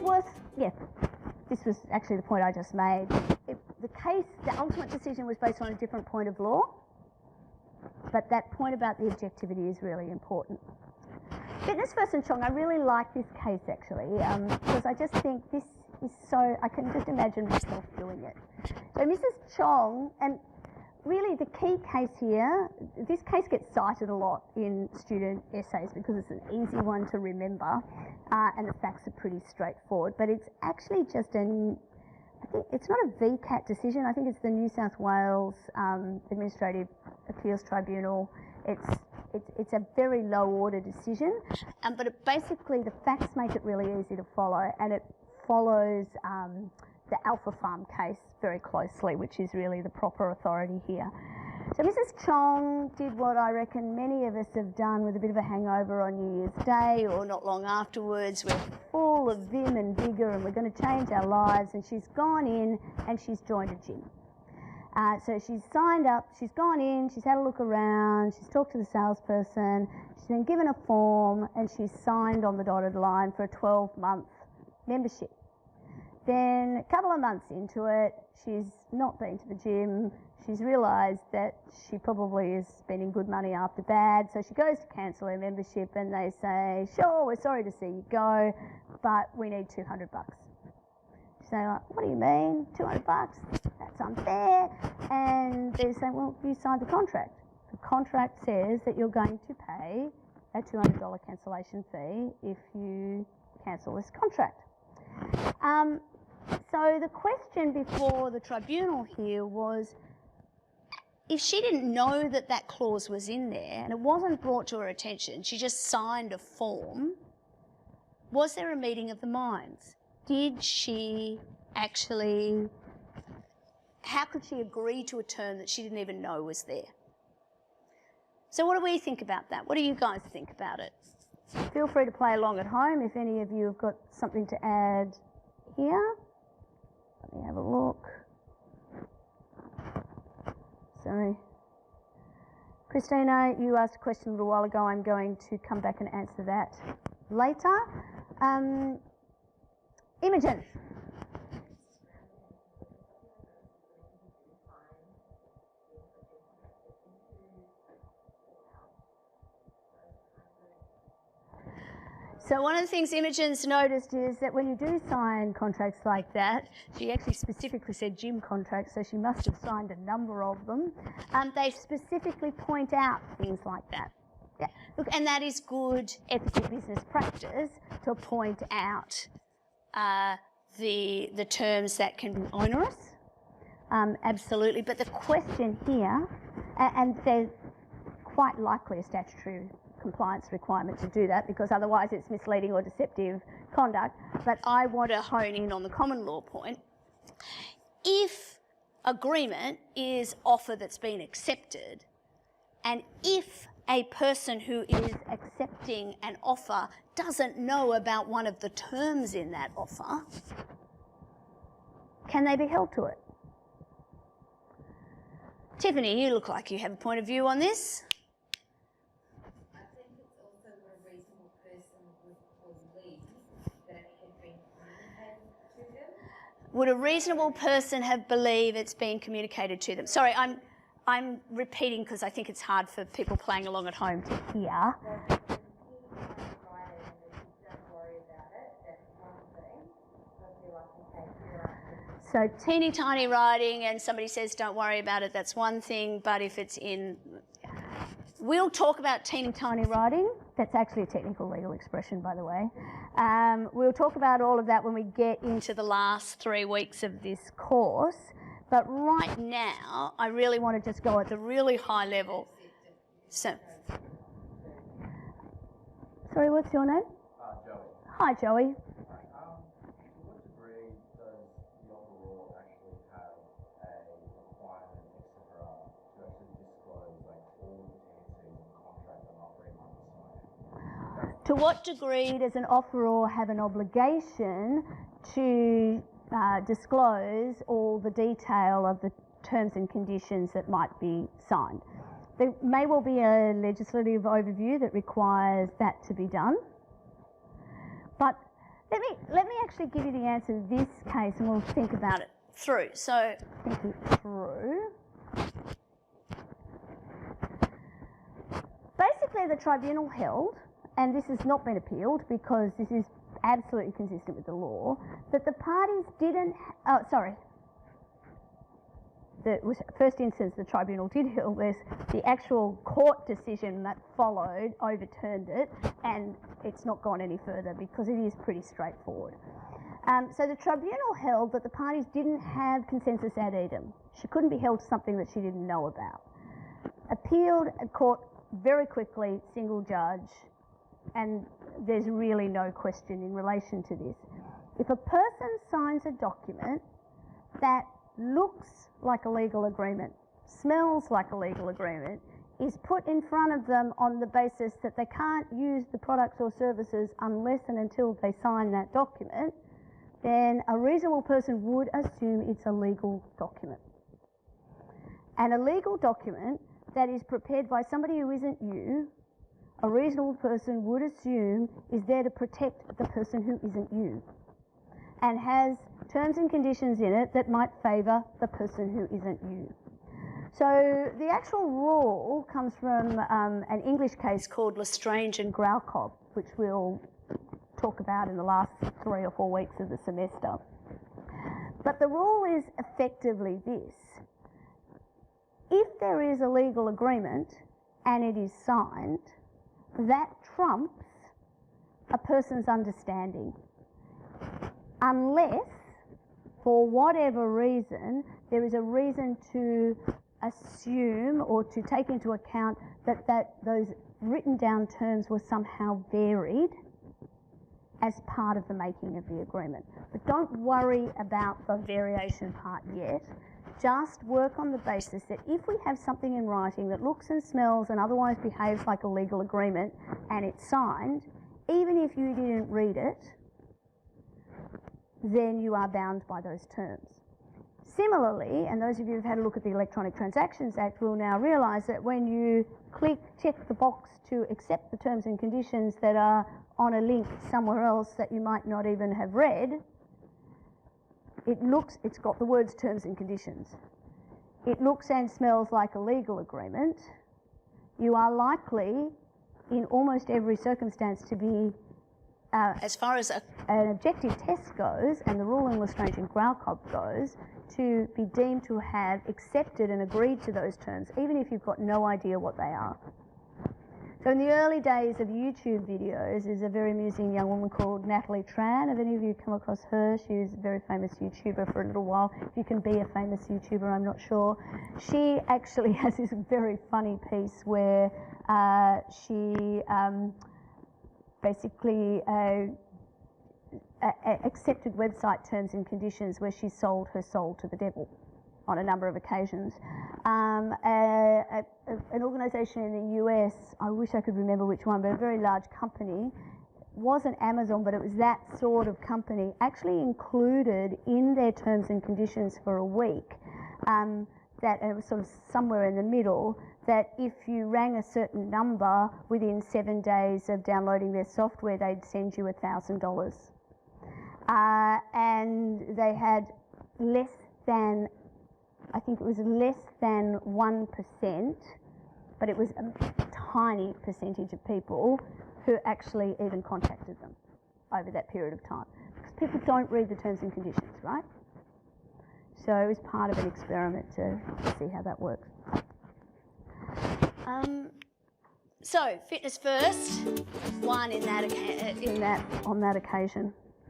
it's worth, this was actually the point I just made. The ultimate decision was based on a different point of law, but that point about the objectivity is really important. Fitness First and Chong, I really like this case actually, because I just think this is so, I can just imagine myself doing it. So Mrs. Chong, and really the key case here, this case gets cited a lot in student essays because it's an easy one to remember, and the facts are pretty straightforward, but it's actually just I think it's not a VCAT decision, I think it's the New South Wales Administrative Appeals Tribunal. It's a very low order decision, but basically the facts make it really easy to follow, and it follows the Alpha Farm case very closely, which is really the proper authority here. So Mrs. Chong did what I reckon many of us have done with a bit of a hangover on New Year's Day or not long afterwards. We're full of vim and vigour and we're going to change our lives, and she's gone in and she's joined a gym. So she's signed up, she's gone in, she's had a look around, she's talked to the salesperson, she's been given a form, and she's signed on the dotted line for a 12-month membership. Then a couple of months into it, she's not been to the gym, she's realised that she probably is spending good money after bad, so she goes to cancel her membership and they say, sure, we're sorry to see you go, but we need $200. So like, what do you mean, $200? That's unfair. And they say, well, you signed the contract. The contract says that you're going to pay a $200 cancellation fee if you cancel this contract. So the question before the tribunal here was, if she didn't know that that clause was in there and it wasn't brought to her attention, she just signed a form, was there a meeting of the minds? Did she actually, how could she agree to a term that she didn't even know was there? So what do we think about that? What do you guys think about it? Feel free to play along at home if any of you have got something to add here. Let me have a look. Sorry. Christina, you asked a question a little while ago. I'm going to come back and answer that later. Imogen. So one of the things Imogen's noticed is that when you do sign contracts like that, she actually specifically said gym contracts, so she must have signed a number of them. They specifically point out things like that. Yeah. Look, and that is good ethical business practice to point out the terms that can be onerous. Absolutely. But the question here, and there's quite likely a statutory compliance requirement to do that, because otherwise it's misleading or deceptive conduct, but I want to hone in on the common law point. If agreement is offer that's been accepted, and if a person who is accepting an offer doesn't know about one of the terms in that offer, can they be held to it? Tiffany, you look like you have a point of view on this. Would a reasonable person have believed it's been communicated to them? Sorry, I'm repeating because I think it's hard for people playing along at home to hear. So teeny tiny writing and somebody says don't worry about it, that's one thing, but if it's in... We'll talk about teeny tiny writing. That's actually a technical legal expression, by the way. We'll talk about all of that when we get into the last 3 weeks of this course. But right now, I really want to just go at the really high level. So, sorry, what's your name? Joey. Hi, Joey. To what degree does the offer law actually have a requirement, etc., to actually disclose like all the T&Cs and contract and offering on the site? To what degree does an offeror have an obligation to disclose all the detail of the terms and conditions that might be signed? There may well be a legislative overview that requires that to be done, but Let me actually give you the answer to this case, and we'll think about it through. So, thinking through. Basically, the tribunal held, and this has not been appealed because this is absolutely consistent with the law, that the parties didn't. First instance, the tribunal did hold this. The actual court decision that followed overturned it, and it's not gone any further because it is pretty straightforward. So the tribunal held that the parties didn't have consensus ad idem. She couldn't be held to something that she didn't know about. Appealed a court very quickly, single judge, and there's really no question in relation to this. If a person signs a document that looks like a legal agreement, smells like a legal agreement, is put in front of them on the basis that they can't use the products or services unless and until they sign that document, then a reasonable person would assume it's a legal document. And a legal document that is prepared by somebody who isn't you, a reasonable person would assume is there to protect the person who isn't you, and has terms and conditions in it that might favour the person who isn't you. So the actual rule comes from an English case called Lestrange and Graucob, which we'll talk about in the last 3 or 4 weeks of the semester. But the rule is effectively this. If there is a legal agreement and it is signed, that trumps a person's understanding, unless, for whatever reason, there is a reason to assume or to take into account that those written down terms were somehow varied as part of the making of the agreement. But don't worry about the variation part yet. Just work on the basis that if we have something in writing that looks and smells and otherwise behaves like a legal agreement and it's signed, even if you didn't read it, then you are bound by those terms. Similarly, and those of you who've had a look at the Electronic Transactions Act will now realise that when you check the box to accept the terms and conditions that are on a link somewhere else that you might not even have read, it's got the words terms and conditions. It looks and smells like a legal agreement. You are likely, in almost every circumstance, to be, as far as an objective test goes, and the rule in Lestrange and Graucob goes, to be deemed to have accepted and agreed to those terms, even if you've got no idea what they are. So in the early days of YouTube videos, there's a very amusing young woman called Natalie Tran. Have any of you come across her? She was a very famous YouTuber for a little while. If you can be a famous YouTuber, I'm not sure. She actually has this very funny piece where she basically accepted website terms and conditions where she sold her soul to the devil on a number of occasions. An organisation in the US, I wish I could remember which one, but a very large company, wasn't Amazon, but it was that sort of company, actually included in their terms and conditions for a week, that it was sort of somewhere in the middle, that if you rang a certain number within 7 days of downloading their software, they'd send you $1,000. And they had less than 1%, but it was a tiny percentage of people who actually even contacted them over that period of time. Because people don't read the terms and conditions, right? So it was part of an experiment to see how that works. So fitness first, one on that occasion.